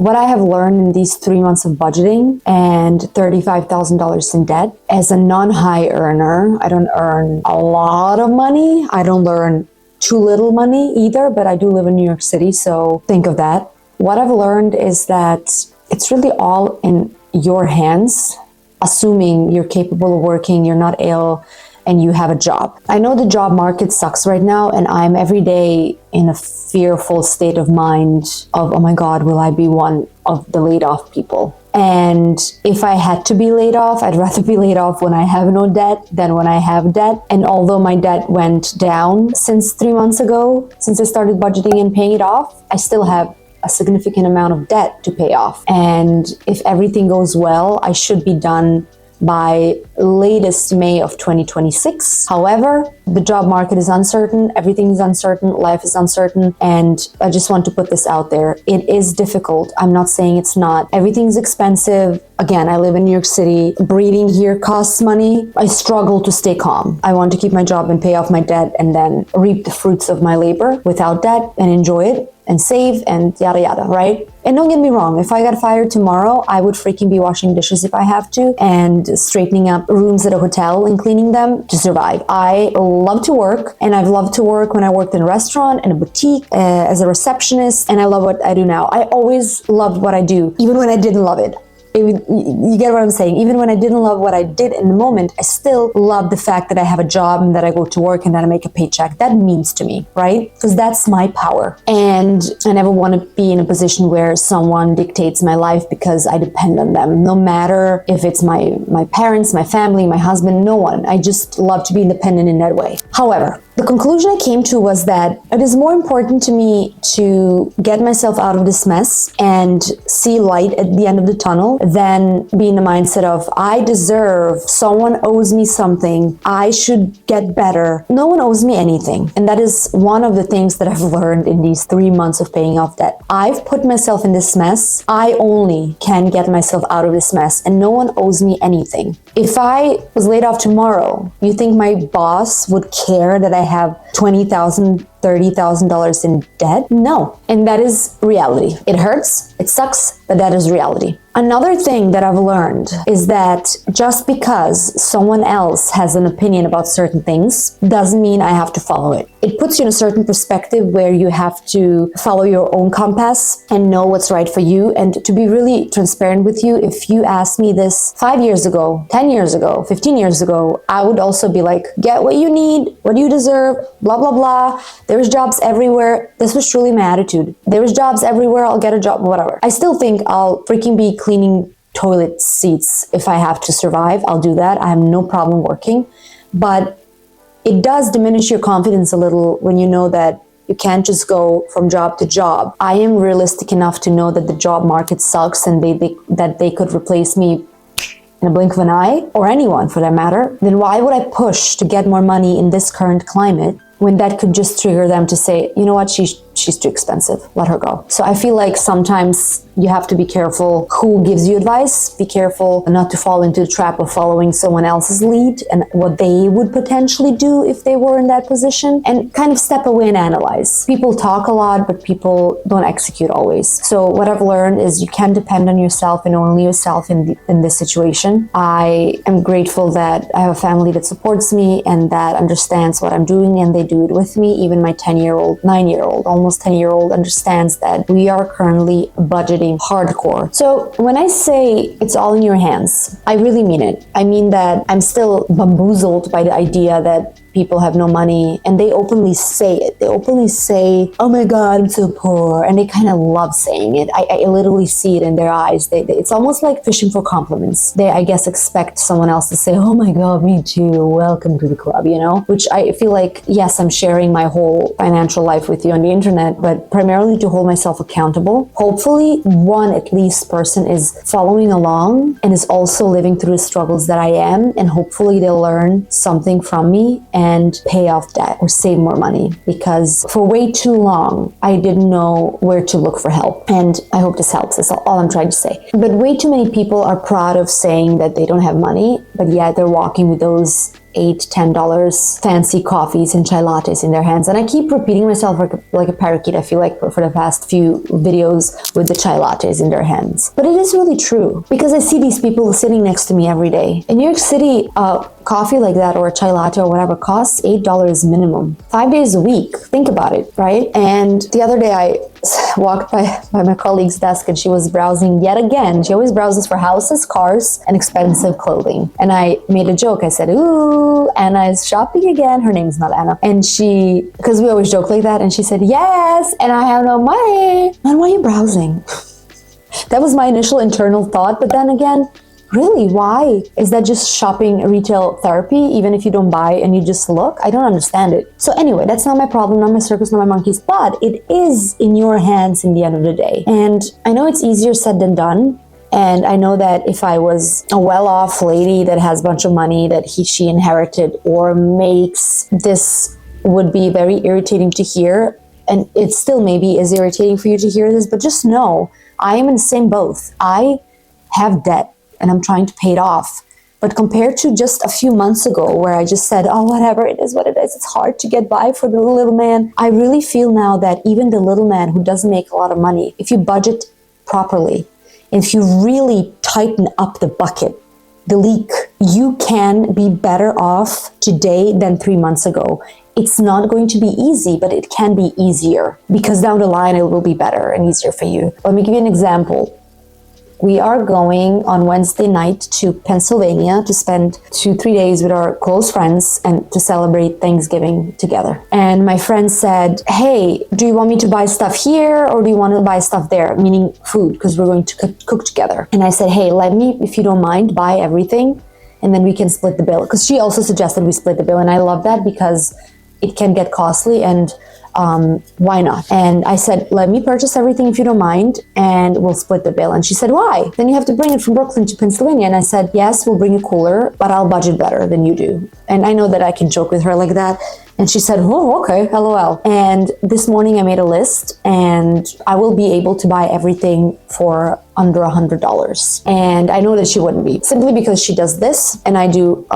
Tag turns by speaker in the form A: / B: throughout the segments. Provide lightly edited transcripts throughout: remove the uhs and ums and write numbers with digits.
A: what I have learned in these 3 months of budgeting and $35,000 in debt, as a non-high earner, I don't earn a lot of money. I don't earn too little money either, but I do live in New York City, so think of that. What I've learned is that it's really all in your hands, assuming you're capable of working, you're not ill, and you have a job. I know the job market sucks right now, and I'm every day in a fearful state of mind of, oh my God, will I be one of the laid off people? And if I had to be laid off, I'd rather be laid off when I have no debt than when I have debt. And although my debt went down since 3 months ago, since I started budgeting and paying it off, I still have a significant amount of debt to pay off. And if everything goes well, I should be done by latest May of 2026. However, the job market is uncertain, everything is uncertain, life is uncertain, and I just want to put this out there. It is difficult. I'm not saying it's not. Everything's expensive. Again, I live in New York City. Breathing here costs money. I struggle to stay calm. I want to keep my job and pay off my debt and then reap the fruits of my labor without debt and enjoy it and save and yada yada, right? And don't get me wrong, if I got fired tomorrow, I would freaking be washing dishes if I have to and straightening up rooms at a hotel and cleaning them to survive. I love to work, and I've loved to work when I worked in a restaurant and a boutique as a receptionist, and I love what I do now. I always loved what I do, even when I didn't love it. You get what I'm saying? Even when I didn't love what I did in the moment, I still love the fact that I have a job and that I go to work and that I make a paycheck. That means to me, right? Because that's my power. And I never want to be in a position where someone dictates my life because I depend on them. No matter if it's my parents, my family, my husband, no one. I just love to be independent in that way. However, the conclusion I came to was that it is more important to me to get myself out of this mess and see light at the end of the tunnel than be in the mindset of, I deserve, someone owes me something, I should get better. No one owes me anything. And that is one of the things that I've learned in these 3 months of paying off debt. I've put myself in this mess. I only can get myself out of this mess, and no one owes me anything. If I was laid off tomorrow, you think my boss would care that I have $20,000, $30,000 in debt? No. And that is reality. It hurts, it sucks, but that is reality. Another thing that I've learned is that just because someone else has an opinion about certain things doesn't mean I have to follow it. It puts you in a certain perspective where you have to follow your own compass and know what's right for you. And to be really transparent with you, if you asked me this 5 years ago, 10 years ago, 15 years ago, I would also be like, get what you need, what you deserve, blah, blah, blah. There's jobs everywhere. This was truly my attitude. There's jobs everywhere. I'll get a job, whatever. I still think I'll freaking be cleaning toilet seats if I have to survive. I'll do that. I have no problem working. But it does diminish your confidence a little when you know that you can't just go from job to job. I am realistic enough to know that the job market sucks and that they could replace me in a blink of an eye, or anyone for that matter. Then why would I push to get more money in this current climate when that could just trigger them to say, you know what, she's too expensive, let her go. So I feel like sometimes you have to be careful who gives you advice. Be careful not to fall into the trap of following someone else's lead and what they would potentially do if they were in that position, and kind of step away and analyze. People talk a lot, but people don't execute always. So what I've learned is you can depend on yourself and only yourself in this situation. I am grateful that I have a family that supports me and that understands what I'm doing, and they do it with me. Even my 10-year-old, 9-year-old, almost 10-year-old understands that we are currently budgeting hardcore. So when I say it's all in your hands, I really mean it. I mean that I'm still bamboozled by the idea that people have no money, and they openly say it. They openly say, oh my God, I'm so poor. And they kind of love saying it. I literally see it in their eyes. It's almost like fishing for compliments. They, I guess, expect someone else to say, oh my God, me too. Welcome to the club, you know? Which I feel like, yes, I'm sharing my whole financial life with you on the internet, but primarily to hold myself accountable. Hopefully, one at least person is following along and is also living through the struggles that I am. And hopefully they'll learn something from me and pay off debt or save more money, because for way too long I didn't know where to look for help. And I hope this helps. That's all I'm trying to say. But way too many people are proud of saying that they don't have money, but yet they're walking with those $8, $10 fancy coffees and chai lattes in their hands. And I keep repeating myself like a parakeet, I feel like, for the past few videos with the chai lattes in their hands. But it is really true, because I see these people sitting next to me every day. In New York City, coffee like that or a chai latte or whatever costs $8 minimum, 5 days a week. Think about it, right? And the other day I walked by my colleague's desk and she was browsing yet again. She always browses for houses, cars, and expensive clothing. And I made a joke. I said, ooh, Anna is shopping again. Her name is not Anna. And she, because we always joke like that, and she said, yes, and I have no money. Man, why are you browsing? That was my initial internal thought. But then again, really, why? Is that just shopping retail therapy, even if you don't buy and you just look? I don't understand it. So anyway, that's not my problem, not my circus, not my monkeys, but it is in your hands in the end of the day. And I know it's easier said than done. And I know that if I was a well-off lady that has a bunch of money that she inherited or makes, this would be very irritating to hear. And it still maybe is irritating for you to hear this, but just know, I am in the same boat. I have debt and I'm trying to pay it off. But compared to just a few months ago where I just said, oh, whatever, it is what it is, it's hard to get by for the little man, I really feel now that even the little man who doesn't make a lot of money, if you budget properly, if you really tighten up the bucket, the leak, you can be better off today than 3 months ago. It's not going to be easy, but it can be easier, because down the line it will be better and easier for you. Let me give you an example. We are going on Wednesday night to Pennsylvania to spend 2-3 days with our close friends and to celebrate Thanksgiving together. And my friend said, hey, do you want me to buy stuff here or do you want to buy stuff there? Meaning food, because we're going to cook together. And I said, hey, let me, if you don't mind, buy everything and then we can split the bill. Because she also suggested we split the bill. And I love that because it can get costly and why not? And I said, let me purchase everything if you don't mind, and we'll split the bill. And she said, why? Then you have to bring it from Brooklyn to Pennsylvania. And I said, yes, we'll bring a cooler, but I'll budget better than you do. And I know that I can joke with her like that. And she said, oh, okay, LOL. And this morning I made a list and I will be able to buy everything for under $100. And I know that she wouldn't be, simply because she does this and I do,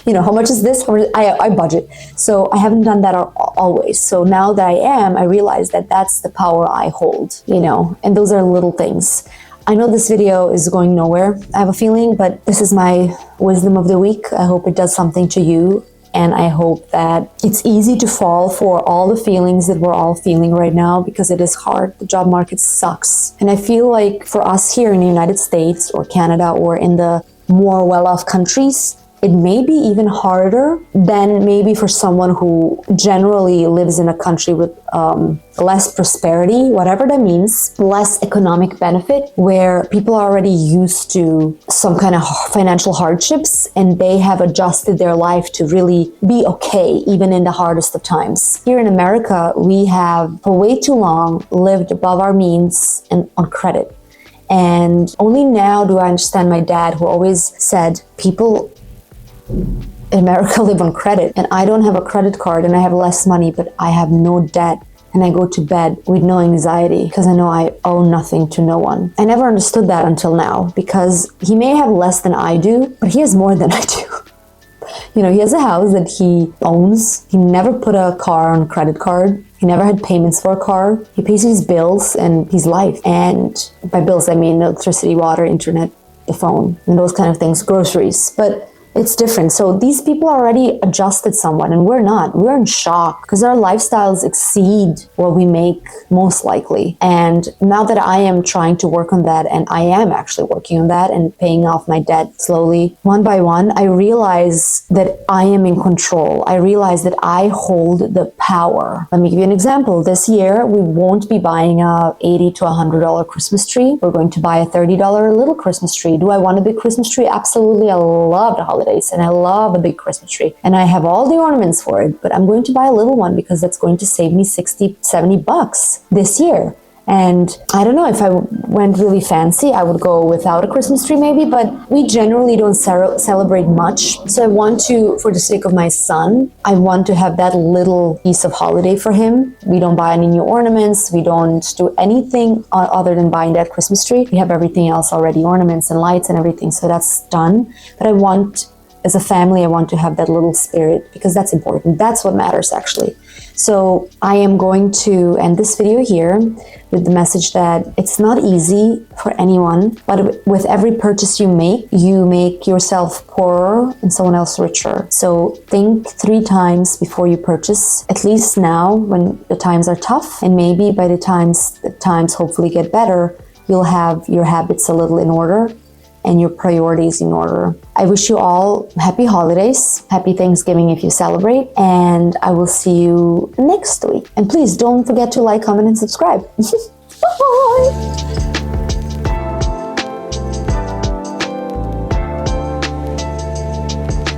A: you know, how much is this? I budget. So I haven't done that always. So now that I am, I realize that that's the power I hold, you know, and those are little things. I know this video is going nowhere, I have a feeling, but this is my wisdom of the week. I hope it does something to you. And I hope that it's easy to fall for all the feelings that we're all feeling right now, because it is hard. The job market sucks. And I feel like for us here in the United States or Canada or in the more well-off countries, it may be even harder than maybe for someone who generally lives in a country with less prosperity, whatever that means, less economic benefit, where people are already used to some kind of financial hardships and they have adjusted their life to really be okay, even in the hardest of times. Here in America, we have for way too long lived above our means and on credit. And only now do I understand my dad, who always said, people in America live on credit, and I don't have a credit card and I have less money, but I have no debt and I go to bed with no anxiety because I know I owe nothing to no one. I never understood that until now, because he may have less than I do, but he has more than I do. You know, he has a house that he owns. He never put a car on credit card. He never had payments for a car. He pays his bills and his life. And by bills, I mean electricity, water, internet, the phone, and those kind of things, groceries. But it's different. So these people already adjusted somewhat, and we're not. We're in shock because our lifestyles exceed what we make, most likely. And now that I am trying to work on that, and I am actually working on that and paying off my debt slowly, one by one, I realize that I am in control. I realize that I hold the power. Let me give you an example. This year, we won't be buying a $80 to $100 Christmas tree. We're going to buy a $30 little Christmas tree. Do I want a big Christmas tree? Absolutely. I love the holidays and I love a big Christmas tree and I have all the ornaments for it, but I'm going to buy a little one because that's going to save me $60, $70 this year. And I don't know, if I went really fancy, I would go without a Christmas tree maybe, but we generally don't celebrate much. So I want to, for the sake of my son, I want to have that little piece of holiday for him. We don't buy any new ornaments. We don't do anything other than buying that Christmas tree. We have everything else already, ornaments and lights and everything. So that's done. But I want, as a family, I want to have that little spirit because that's important. That's what matters actually. So I am going to end this video here with the message that it's not easy for anyone, but with every purchase you make yourself poorer and someone else richer. So think 3 times before you purchase, at least now when the times are tough, and maybe by the times hopefully get better, you'll have your habits a little in order and your priorities in order. I wish you all happy holidays, happy Thanksgiving if you celebrate, and I will see you next week. And please don't forget to like, comment, and subscribe. Bye!